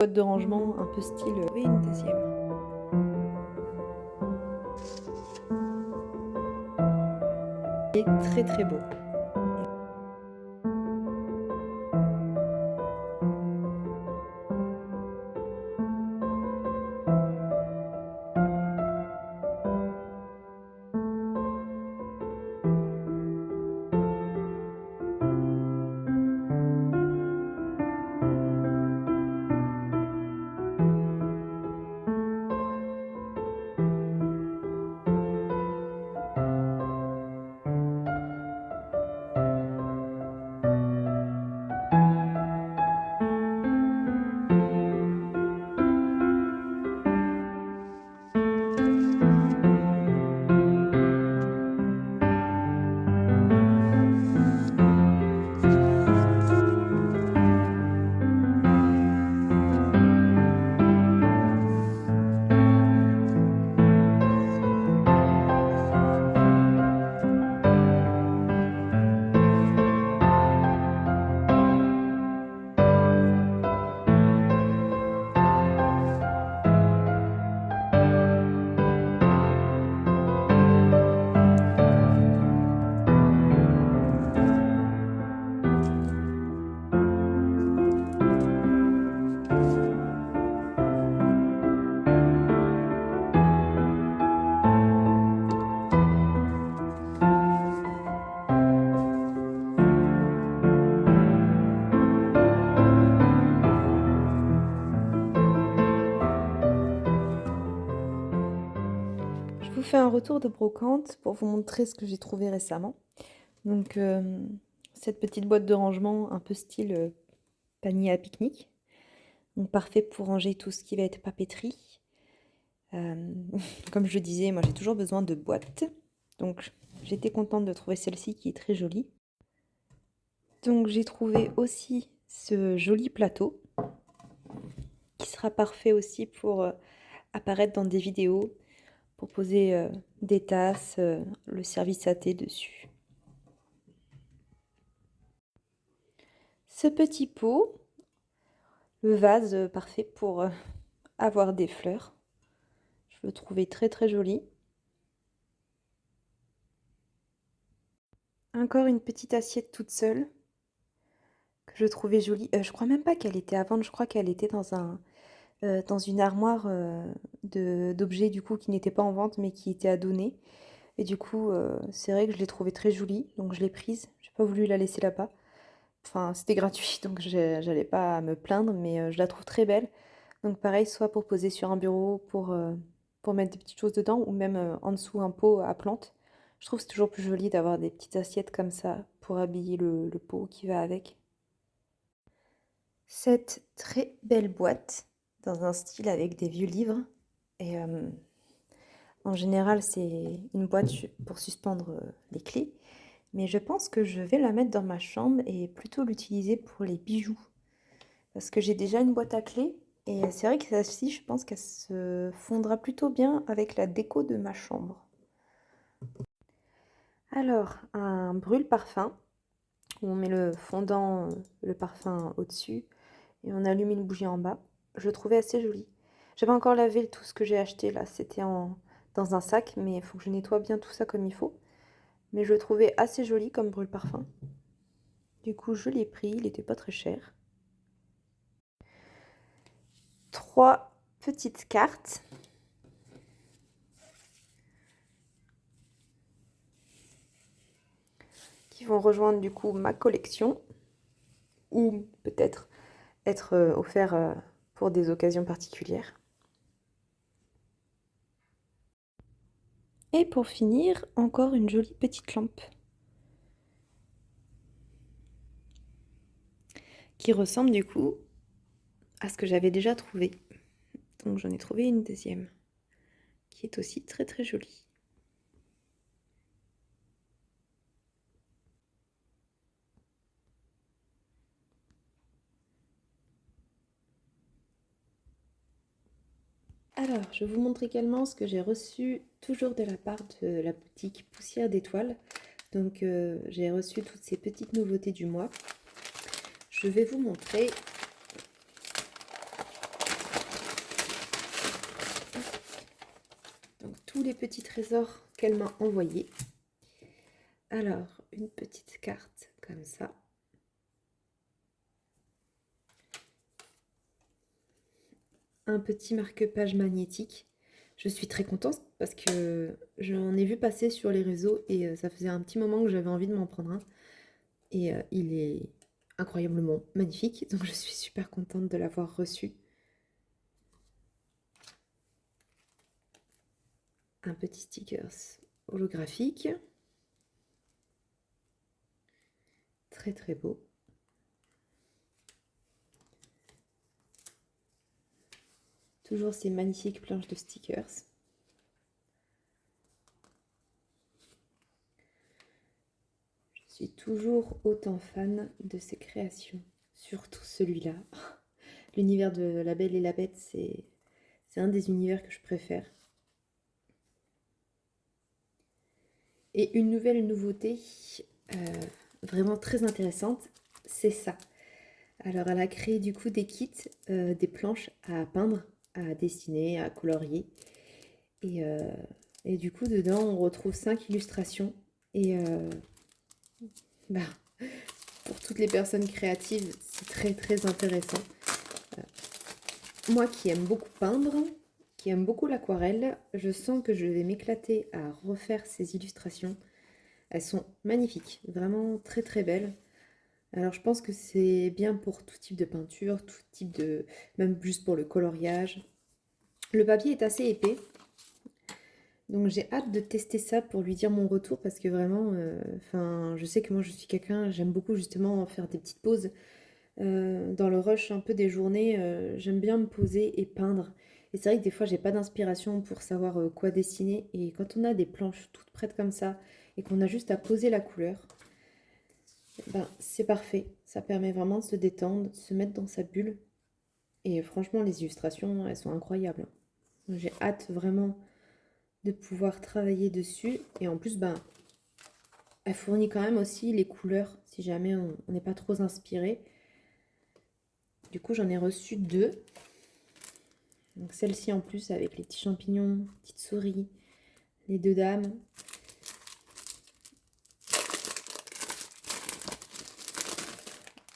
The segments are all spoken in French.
Boîte de rangement un peu style... Oui, une deuxième. Et très très beau. Je vous fais un retour de brocante pour vous montrer ce que j'ai trouvé récemment. Donc cette petite boîte de rangement un peu style panier à pique-nique. Donc parfait pour ranger tout ce qui va être papeterie. Comme je disais, moi j'ai toujours besoin de boîtes. Donc j'étais contente de trouver celle-ci qui est très jolie. Donc j'ai trouvé aussi ce joli plateau qui sera parfait aussi pour apparaître dans des vidéos, pour poser des tasses, le service à thé dessus. Ce petit pot, le vase parfait pour avoir des fleurs. Je le trouvais très très joli. Encore une petite assiette toute seule que je trouvais jolie. Je crois même pas qu'elle était à vendre, je crois qu'elle était dans une armoire d'objets du coup qui n'étaient pas en vente mais qui étaient à donner. Et du coup, c'est vrai que je l'ai trouvée très jolie, donc je l'ai prise. J'ai pas voulu la laisser là-bas. Enfin, c'était gratuit, donc j'allais pas me plaindre, mais je la trouve très belle. Donc pareil, soit pour poser sur un bureau, pour mettre des petites choses dedans, ou même en dessous un pot à plantes. Je trouve que c'est toujours plus joli d'avoir des petites assiettes comme ça pour habiller le pot qui va avec. Cette très belle boîte, dans un style avec des vieux livres. Et en général, c'est une boîte pour suspendre les clés. Mais je pense que je vais la mettre dans ma chambre et plutôt l'utiliser pour les bijoux. Parce que j'ai déjà une boîte à clés. Et c'est vrai que celle-ci, je pense qu'elle se fondra plutôt bien avec la déco de ma chambre. Alors, un brûle-parfum, où on met le fondant, le parfum au-dessus, et on allume une bougie en bas. Je le trouvais assez joli. J'avais encore lavé tout ce que j'ai acheté là, c'était dans un sac, mais il faut que je nettoie bien tout ça comme il faut. Mais je le trouvais assez joli comme brûle-parfum. Du coup, je l'ai pris, il n'était pas très cher. 3 petites cartes. Qui vont rejoindre du coup ma collection. Ou peut-être être offerts pour des occasions particulières. Et pour finir, encore une jolie petite lampe. Qui ressemble du coup à ce que j'avais déjà trouvé. Donc j'en ai trouvé une deuxième. Qui est aussi très très jolie. Alors, je vous montre également ce que j'ai reçu toujours de la part de la boutique Poussière d'étoiles. Donc, j'ai reçu toutes ces petites nouveautés du mois. Je vais vous montrer tous les petits trésors qu'elle m'a envoyés. Alors, une petite carte comme ça. Un petit marque-page magnétique. Je suis très contente parce que j'en ai vu passer sur les réseaux et ça faisait un petit moment que j'avais envie de m'en prendre un. Et il est incroyablement magnifique, donc je suis super contente de l'avoir reçu. Un petit stickers holographique. Très très beau. Toujours ces magnifiques planches de stickers. Je suis toujours autant fan de ces créations. Surtout celui-là. L'univers de La Belle et la Bête, c'est un des univers que je préfère. Et une nouvelle nouveauté vraiment très intéressante, c'est ça. Alors elle a créé du coup des kits, des planches à peindre, à dessiner, à colorier. Et du coup dedans on retrouve 5 illustrations. Et bah, pour toutes les personnes créatives, c'est très très intéressant. Moi qui aime beaucoup peindre, qui aime beaucoup l'aquarelle, je sens que je vais m'éclater à refaire ces illustrations. Elles sont magnifiques, vraiment très très belles. Alors je pense que c'est bien pour tout type de peinture, tout type de... même juste pour le coloriage. Le papier est assez épais, donc j'ai hâte de tester ça pour lui dire mon retour parce que vraiment, je sais que moi je suis quelqu'un, j'aime beaucoup justement faire des petites pauses. Dans le rush un peu des journées, j'aime bien me poser et peindre. Et c'est vrai que des fois j'ai pas d'inspiration pour savoir quoi dessiner. Et quand on a des planches toutes prêtes comme ça et qu'on a juste à poser la couleur, ben, c'est parfait. Ça permet vraiment de se détendre, de se mettre dans sa bulle. Et franchement, les illustrations, elles sont incroyables. J'ai hâte vraiment de pouvoir travailler dessus. Et en plus, ben, elle fournit quand même aussi les couleurs si jamais on n'est pas trop inspiré. Du coup, j'en ai reçu 2. Donc celle-ci en plus avec les petits champignons, petites souris, les 2 dames.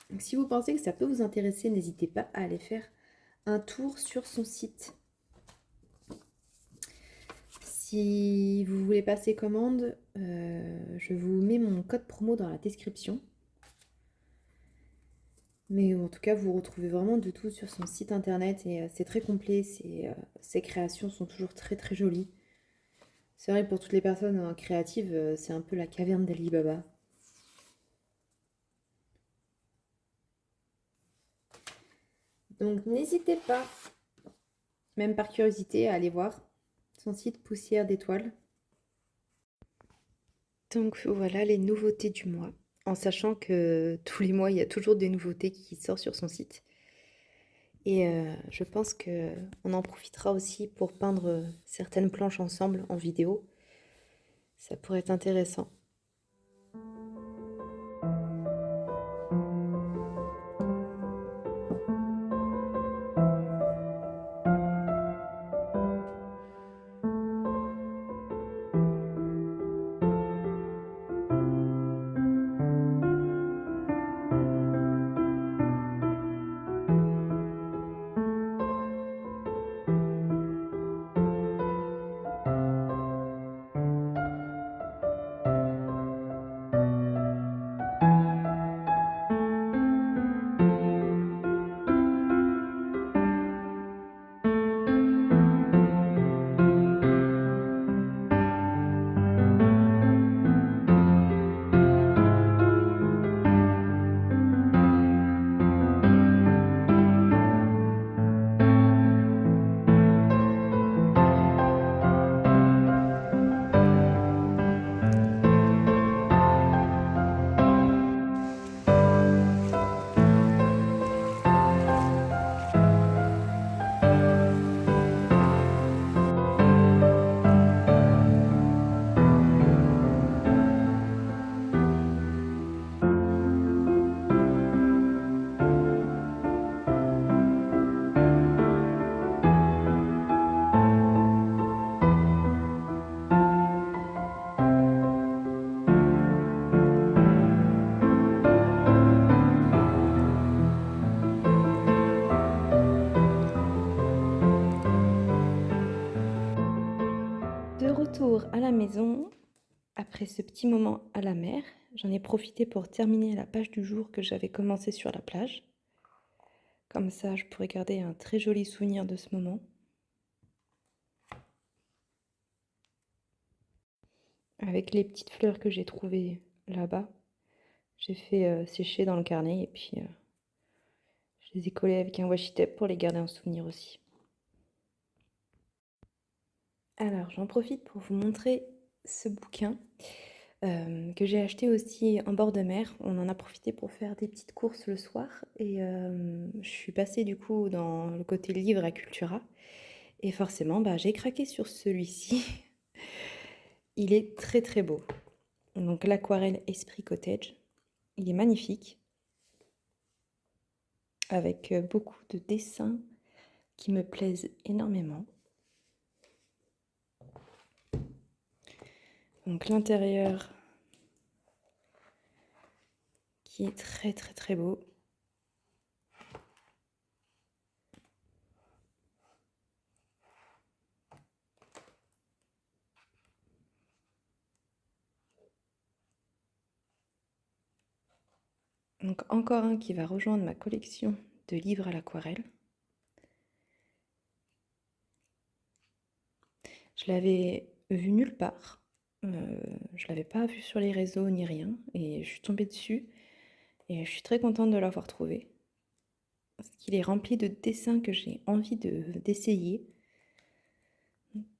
Donc si vous pensez que ça peut vous intéresser, n'hésitez pas à aller faire un tour sur son site. Si vous voulez passer commande, je vous mets mon code promo dans la description. Mais en tout cas, vous retrouvez vraiment de tout sur son site internet et c'est très complet. Ses créations sont toujours très très jolies. C'est vrai que pour toutes les personnes créatives, c'est un peu la caverne d'Ali Baba. Donc n'hésitez pas, même par curiosité, à aller voir son site Poussière d'étoiles. Donc voilà les nouveautés du mois, en sachant que tous les mois, il y a toujours des nouveautés qui sortent sur son site. Et je pense qu'on en profitera aussi pour peindre certaines planches ensemble en vidéo. Ça pourrait être intéressant. retour à la maison, après ce petit moment à la mer, j'en ai profité pour terminer la page du jour que j'avais commencé sur la plage. Comme ça, je pourrais garder un très joli souvenir de ce moment. Avec les petites fleurs que j'ai trouvées là-bas, j'ai fait sécher dans le carnet et puis je les ai collées avec un washi tape pour les garder en souvenir aussi. Alors, j'en profite pour vous montrer ce bouquin que j'ai acheté aussi en bord de mer. On en a profité pour faire des petites courses le soir et je suis passée du coup dans le côté livre à Cultura et forcément j'ai craqué sur celui-ci. Il est très très beau. Donc l'aquarelle Esprit Cottage. Il est magnifique avec beaucoup de dessins qui me plaisent énormément. Donc l'intérieur qui est très très très beau. Donc encore un qui va rejoindre ma collection de livres à l'aquarelle. Je l'avais vu nulle part. Je l'avais pas vu sur les réseaux ni rien et je suis tombée dessus et je suis très contente de l'avoir trouvé. Parce qu'il est rempli de dessins que j'ai envie d'essayer.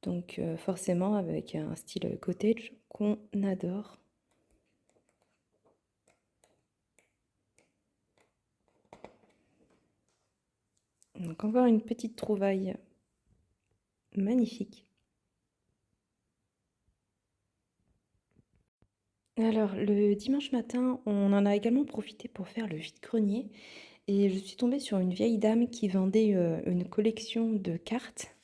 Donc forcément avec un style cottage qu'on adore. Donc encore une petite trouvaille magnifique. Alors le dimanche matin, on en a également profité pour faire le vide-grenier et je suis tombée sur une vieille dame qui vendait une collection de cartes.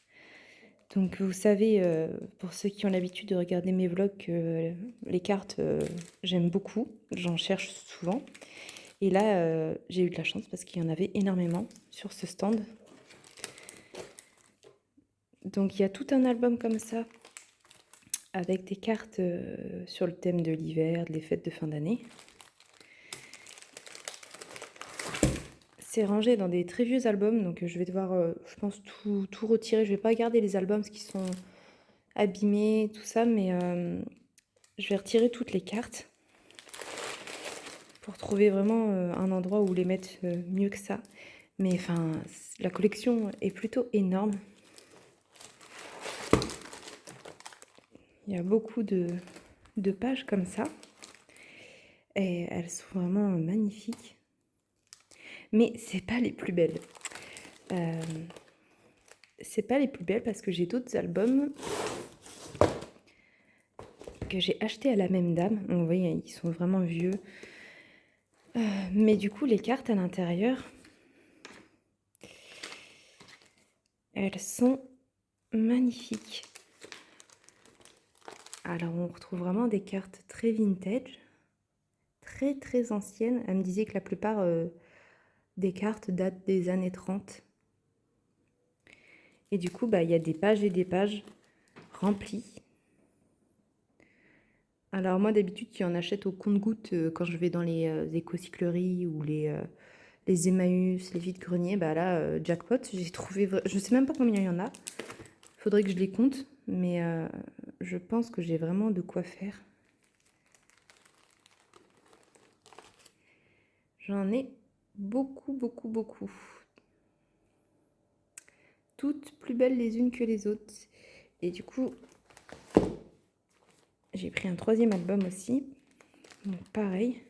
Donc vous savez, pour ceux qui ont l'habitude de regarder mes vlogs, que les cartes, j'aime beaucoup, j'en cherche souvent. Et là, j'ai eu de la chance parce qu'il y en avait énormément sur ce stand. Donc il y a tout un album comme ça, avec des cartes sur le thème de l'hiver, des fêtes de fin d'année. C'est rangé dans des très vieux albums, donc je vais devoir, je pense, tout retirer. Je vais pas garder les albums parce qu'ils sont abîmés, tout ça, mais je vais retirer toutes les cartes pour trouver vraiment un endroit où les mettre mieux que ça. Mais enfin, la collection est plutôt énorme. Il y a beaucoup de pages comme ça. Et elles sont vraiment magnifiques. Mais c'est pas les plus belles. C'est pas les plus belles parce que j'ai d'autres albums que j'ai achetés à la même dame. Donc, vous voyez, ils sont vraiment vieux. Mais du coup, les cartes à l'intérieur, elles sont magnifiques. Alors, on retrouve vraiment des cartes très vintage, très très anciennes. Elle me disait que la plupart des cartes datent des années 30. Et du coup, il y a des pages et des pages remplies. Alors moi, d'habitude, qui en achète au compte-gouttes quand je vais dans les éco-cycleries ou les Emmaüs, les vides-greniers, là, jackpot, j'ai trouvé... Je ne sais même pas combien il y en a. Faudrait que je les compte, mais je pense que j'ai vraiment de quoi faire. J'en ai beaucoup, beaucoup, beaucoup. Toutes plus belles les unes que les autres. Et du coup, j'ai pris un troisième album aussi. Donc pareil,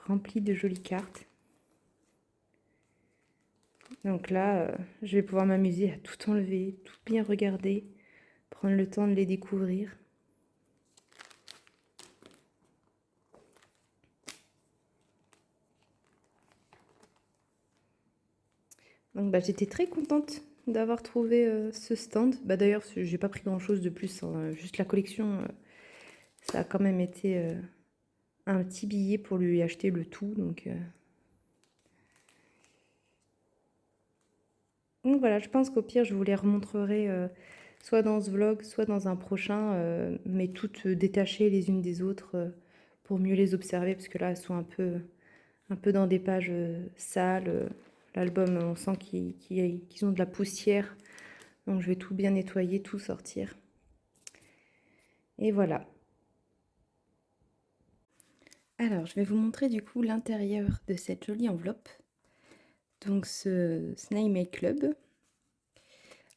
rempli de jolies cartes. Donc là, je vais pouvoir m'amuser à tout enlever, tout bien regarder, prendre le temps de les découvrir. Donc j'étais très contente d'avoir trouvé ce stand. D'ailleurs, j'ai pas pris grand chose de plus, hein, juste la collection. Ça a quand même été un petit billet pour lui acheter le tout. Donc voilà, je pense qu'au pire, je vous les remontrerai soit dans ce vlog, soit dans un prochain, mais toutes détachées les unes des autres pour mieux les observer, parce que là, elles sont un peu dans des pages sales. L'album, on sent qu'ils ont de la poussière, donc je vais tout bien nettoyer, tout sortir. Et voilà. Alors, je vais vous montrer du coup l'intérieur de cette jolie enveloppe. Donc ce Snail Make Club.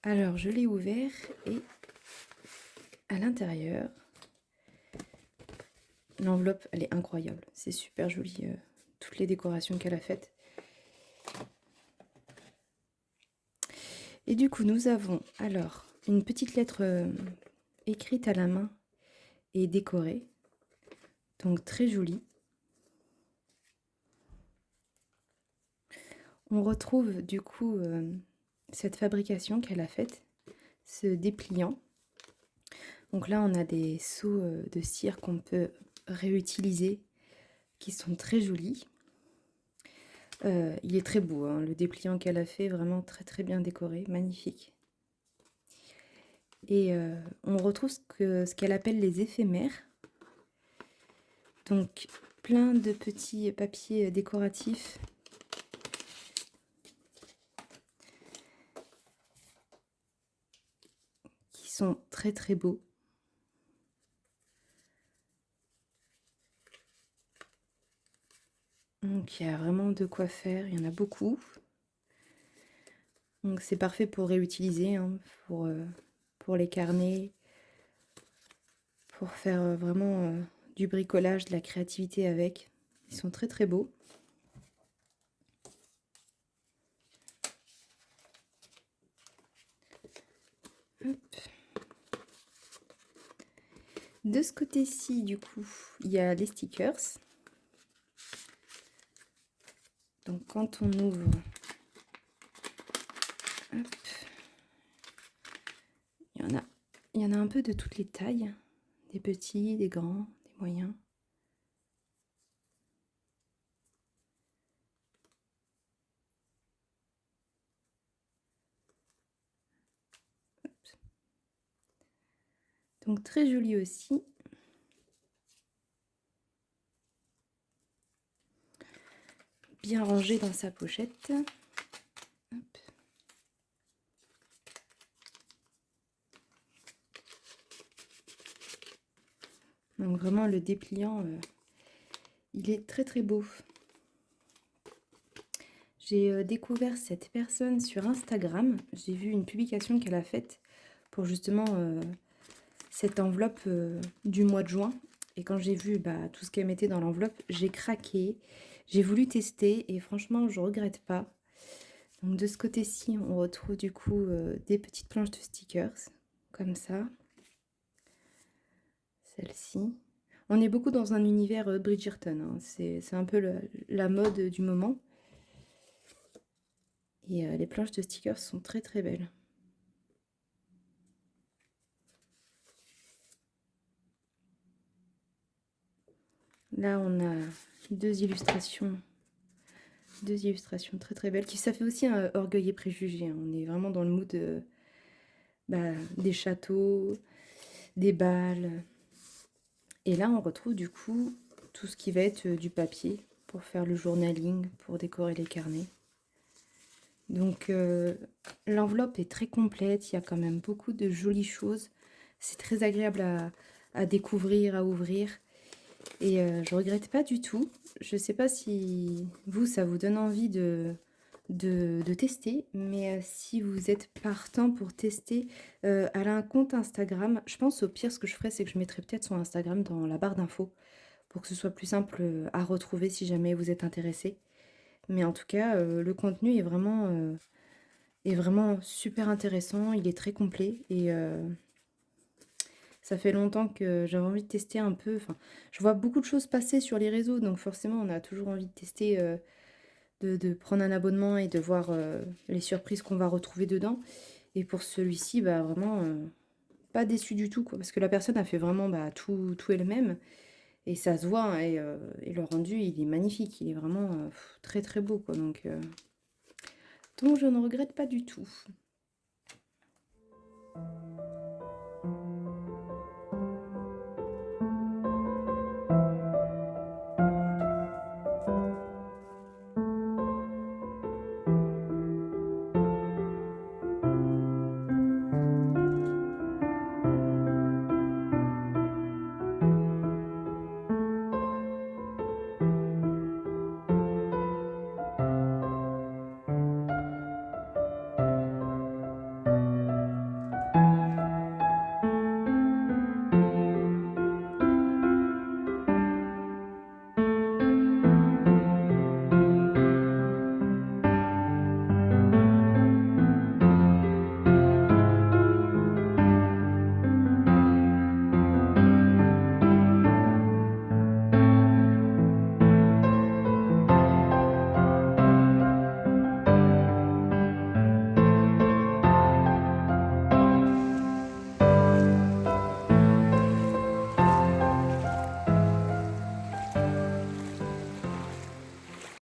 Alors, je l'ai ouvert et à l'intérieur, l'enveloppe, elle est incroyable. C'est super joli, toutes les décorations qu'elle a faites. Et du coup, nous avons alors une petite lettre écrite à la main et décorée. Donc très jolie. On retrouve du coup cette fabrication qu'elle a faite, ce dépliant. Donc là, on a des seaux de cire qu'on peut réutiliser, qui sont très jolis. Il est très beau, hein, le dépliant qu'elle a fait, vraiment très très bien décoré, magnifique. Et on retrouve ce qu'elle appelle les éphémères. Donc plein de petits papiers décoratifs. Qui sont très très beaux. Donc il y a vraiment de quoi faire, il y en a beaucoup. Donc c'est parfait pour réutiliser, hein, pour les carnets, pour faire vraiment du bricolage, de la créativité avec. Ils sont très très beaux. Hop. De ce côté-ci, du coup, il y a les stickers. Donc quand on ouvre, hop, il y en a un peu de toutes les tailles, des petits, des grands, des moyens. Hop. Donc très joli aussi. Bien rangé dans sa pochette. Hop. Donc vraiment le dépliant, il est très très beau. J'ai découvert cette personne sur Instagram. J'ai vu une publication qu'elle a faite pour justement cette enveloppe du mois de juin. Et quand j'ai vu tout ce qu'elle mettait dans l'enveloppe, j'ai craqué. J'ai voulu tester et franchement, je regrette pas. Donc de ce côté-ci, on retrouve du coup des petites planches de stickers, comme ça. Celle-ci. On est beaucoup dans un univers Bridgerton, hein. C'est un peu la mode du moment. Et les planches de stickers sont très très belles. Là, on a deux illustrations très très belles. Ça fait aussi un Orgueil et Préjugés, hein. On est vraiment dans le mood des châteaux, des bals. Et là, on retrouve du coup tout ce qui va être du papier pour faire le journaling, pour décorer les carnets. Donc l'enveloppe est très complète, il y a quand même beaucoup de jolies choses. C'est très agréable à découvrir, à ouvrir. Et je regrette pas du tout. Je sais pas si vous, ça vous donne envie de tester, mais si vous êtes partant pour tester, elle a un compte Instagram. Je pense au pire, ce que je ferais, c'est que je mettrais peut-être son Instagram dans la barre d'infos pour que ce soit plus simple à retrouver si jamais vous êtes intéressé. Mais en tout cas, le contenu est vraiment super intéressant, il est très complet et ça fait longtemps que j'avais envie de tester un peu. Enfin, je vois beaucoup de choses passer sur les réseaux, donc forcément on a toujours envie de tester, de prendre un abonnement et de voir les surprises qu'on va retrouver dedans. Et pour celui-ci, vraiment pas déçu du tout, quoi, parce que la personne a fait vraiment tout elle-même. Et ça se voit, hein, et le rendu, il est magnifique, il est vraiment très très beau, quoi. Donc je ne regrette pas du tout.